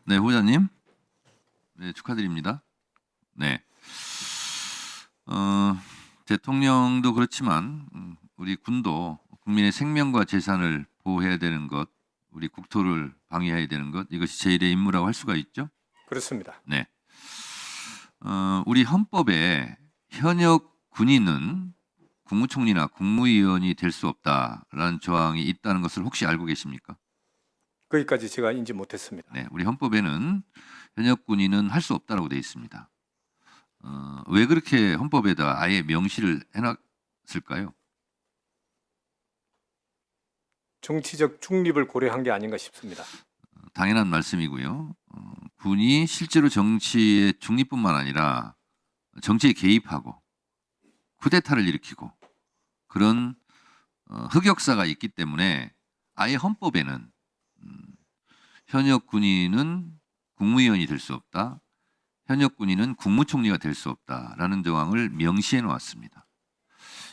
네, 후보자님. 네, 축하드립니다. 네. 대통령도 그렇지만 우리 군도 국민의 생명과 재산을 보호해야 되는 것, 우리 국토를 방위해야 되는 것, 이것이 제1의 임무라고 할 수가 있죠. 그렇습니다. 네. 우리 헌법에 현역 군인은 국무총리나 국무위원이 될 수 없다라는 조항이 있다는 것을 혹시 알고 계십니까? 거기까지 제가 인지 못했습니다. 네, 우리 헌법에는 현역 군인은 할 수 없다라고 되어 있습니다. 왜 그렇게 헌법에다 아예 명시를 해놨을까요? 정치적 중립을 고려한 게 아닌가 싶습니다. 당연한 말씀이고요. 군이 실제로 정치의 중립뿐만 아니라 정치에 개입하고 쿠데타를 일으키고 그런 흑역사가 있기 때문에 아예 헌법에는 현역 군인은 국무위원이 될 수 없다. 현역 군인은 국무총리가 될 수 없다라는 조항을 명시해 놓았습니다.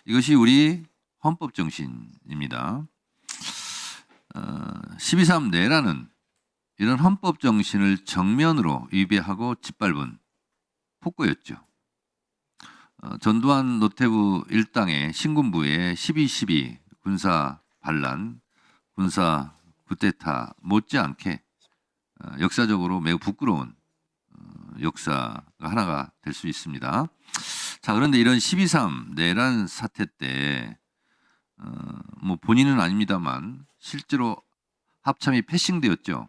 이것이 우리 헌법 정신입니다. 12.3 내란은 이런 헌법 정신을 정면으로 위배하고 짓밟은 폭거였죠. 전두환 노태우 일당의 신군부의 12.12 군사 반란, 군사 쿠데타 못지않게 역사적으로 매우 부끄러운 역사가 하나가 될 수 있습니다. 자, 그런데 이런 12.3 내란 사태 때 뭐 본인은 아닙니다만 실제로 합참이 패싱되었죠.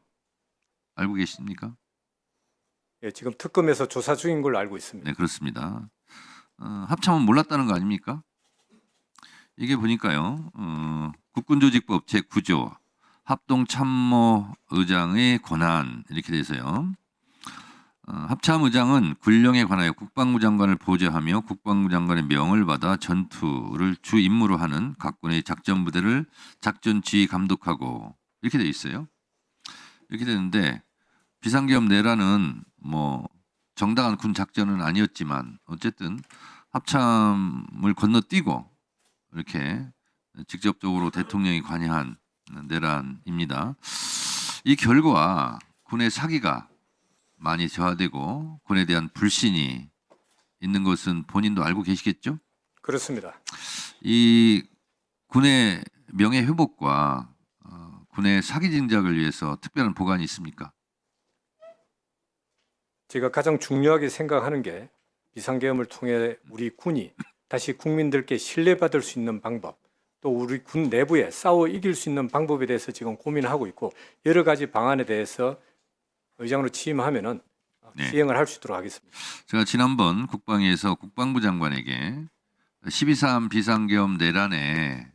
알고 계십니까? 예, 지금 특검에서 조사 중인 걸로 알고 있습니다. 네, 그렇습니다. 합참은 몰랐다는 거 아닙니까? 이게 보니까요. 국군조직법 제9조 합동참모의장의 권한 이렇게 돼서요. 합참의장은 군령에 관하여 국방부 장관을 보좌하며 국방부 장관의 명을 받아 전투를 주 임무로 하는 각군의 작전부대를 작전 지휘 감독하고 이렇게 돼 있어요. 이렇게 되는데 비상계엄 내란은 뭐 정당한 군 작전은 아니었지만 어쨌든 합참을 건너뛰고 이렇게 직접적으로 대통령이 관여한 내란입니다. 이 결과 군의 사기가 많이 저하되고 군에 대한 불신이 있는 것은 본인도 알고 계시겠죠? 그렇습니다. 이 군의 명예 회복과 군의 사기 진작을 위해서 특별한 보관이 있습니까? 제가 가장 중요하게 생각하는 게 비상계엄을 통해 우리 군이 다시 국민들께 신뢰받을 수 있는 방법, 또 우리 군 내부에 싸워 이길 수 있는 방법에 대해서 지금 고민하고 있고 여러 가지 방안에 대해서 의장으로 취임하면은 네. 시행을 할 수 있도록 하겠습니다. 제가 지난번 국방위에서 국방부 장관에게 12.3 비상계엄 내란에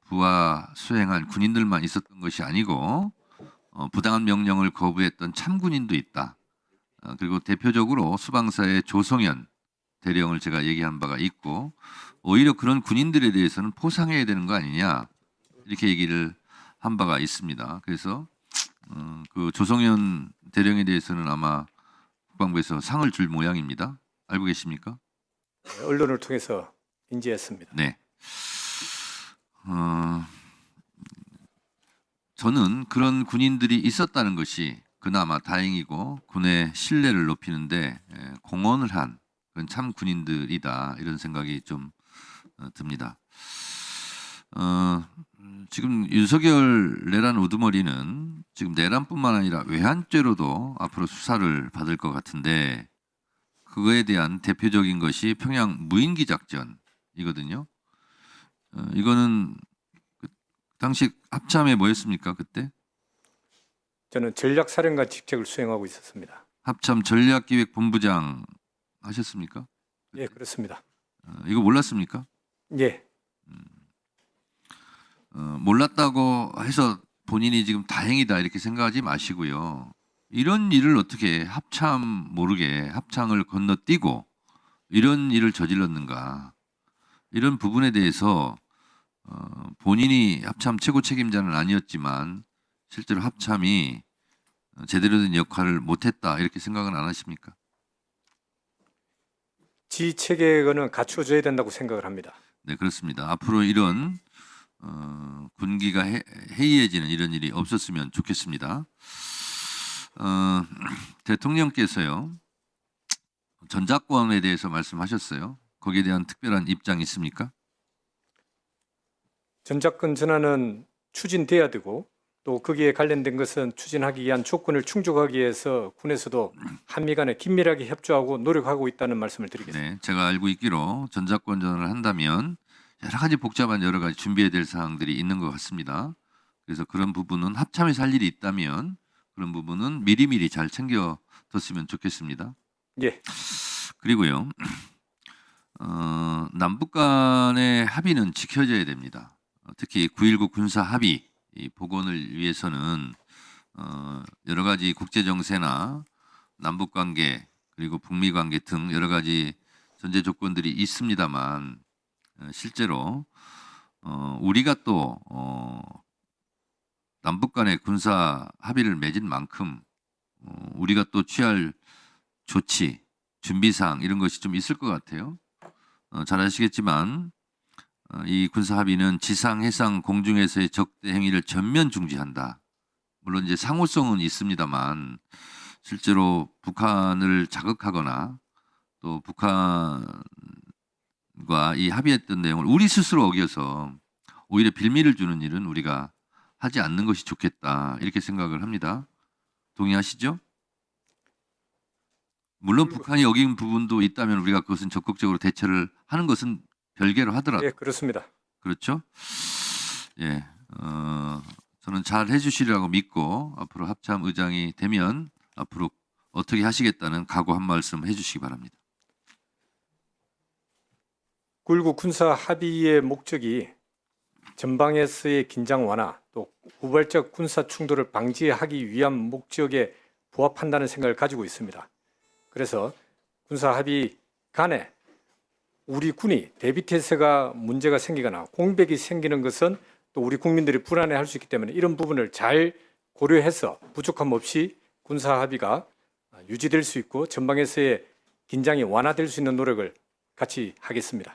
부하 수행한 군인들만 있었던 것이 아니고 부당한 명령을 거부했던 참군인도 있다. 그리고 대표적으로 수방사의 조성현 대령을 제가 얘기한 바가 있고 오히려 그런 군인들에 대해서는 포상해야 되는 거 아니냐 이렇게 얘기를 한 바가 있습니다. 그래서 그 조성현 대령에 대해서는 아마 국방부에서 상을 줄 모양입니다. 알고 계십니까? 언론을 통해서 인지했습니다. 네. 저는 그런 군인들이 있었다는 것이 그나마 다행이고 군의 신뢰를 높이는데 공헌을 한 그런 참 군인들이다 이런 생각이 좀 듭니다. 지금 윤석열 내란 우두머리는 지금 내란뿐만 아니라 외환죄로도 앞으로 수사를 받을 것 같은데 그거에 대한 대표적인 것이 평양 무인기 작전이거든요. 이거는 그 당시 합참에 뭐였습니까 그때? 저는 전략사령관 직책을 수행하고 있었습니다. 합참 전략기획본부장 하셨습니까? 예, 그렇습니다. 이거 몰랐습니까? 예, 몰랐다고 해서 본인이 지금 다행이다 이렇게 생각하지 마시고요. 이런 일을 어떻게 합참 모르게 합창을 건너뛰고 이런 일을 저질렀는가. 이런 부분에 대해서 본인이 합참 최고 책임자는 아니었지만 실제로 합참이 제대로 된 역할을 못했다 이렇게 생각은 안 하십니까? 지 체계는 갖춰져야 된다고 생각을 합니다. 네, 그렇습니다. 앞으로 이런 군기가 해이해지는 이런 일이 없었으면 좋겠습니다. 대통령께서요 전작권에 대해서 말씀하셨어요. 거기에 대한 특별한 입장 있습니까? 전작권 전환은 추진돼야 되고 또 거기에 관련된 것은 추진하기 위한 조건을 충족하기 위해서 군에서도 한미 간에 긴밀하게 협조하고 노력하고 있다는 말씀을 드리겠습니다. 네, 제가 알고 있기로 전작권 전환을 한다면 여러 가지 복잡한 여러 가지 준비해야 될 사항들이 있는 것 같습니다. 그래서 그런 부분은 합참에서 할 일이 있다면 그런 부분은 미리미리 잘 챙겨뒀으면 좋겠습니다. 예, 그리고요, 남북 간의 합의는 지켜져야 됩니다. 특히 9.19 군사 합의 이 복원을 위해서는 여러 가지 국제 정세나 남북 관계 그리고 북미 관계 등 여러 가지 전제 조건들이 있습니다만 실제로 우리가 또 남북 간의 군사 합의를 맺은 만큼 우리가 또 취할 조치, 준비사항 이런 것이 좀 있을 것 같아요. 잘 아시겠지만 이 군사 합의는 지상, 해상, 공중에서의 적대 행위를 전면 중지한다. 물론 이제 상호성은 있습니다만 실제로 북한을 자극하거나 또 북한과 이 합의했던 내용을 우리 스스로 어겨서 오히려 빌미를 주는 일은 우리가 하지 않는 것이 좋겠다 이렇게 생각을 합니다. 동의하시죠? 물론 북한이 어긴 부분도 있다면 우리가 그것은 적극적으로 대처를 하는 것은 별개로 하더라도 예, 그렇습니다. 그렇죠? 예, 저는 잘 해주시리라고 믿고 앞으로 합참 의장이 되면 앞으로 어떻게 하시겠다는 각오 한 말씀 해주시기 바랍니다. 9.19 군사 합의의 목적이 전방에서의 긴장 완화 또 우발적 군사 충돌을 방지하기 위한 목적에 부합한다는 생각을 가지고 있습니다. 그래서 군사 합의 간에 우리 군이 대비태세가 문제가 생기거나 공백이 생기는 것은 또 우리 국민들이 불안해할 수 있기 때문에 이런 부분을 잘 고려해서 부족함 없이 군사 합의가 유지될 수 있고 전방에서의 긴장이 완화될 수 있는 노력을 같이 하겠습니다.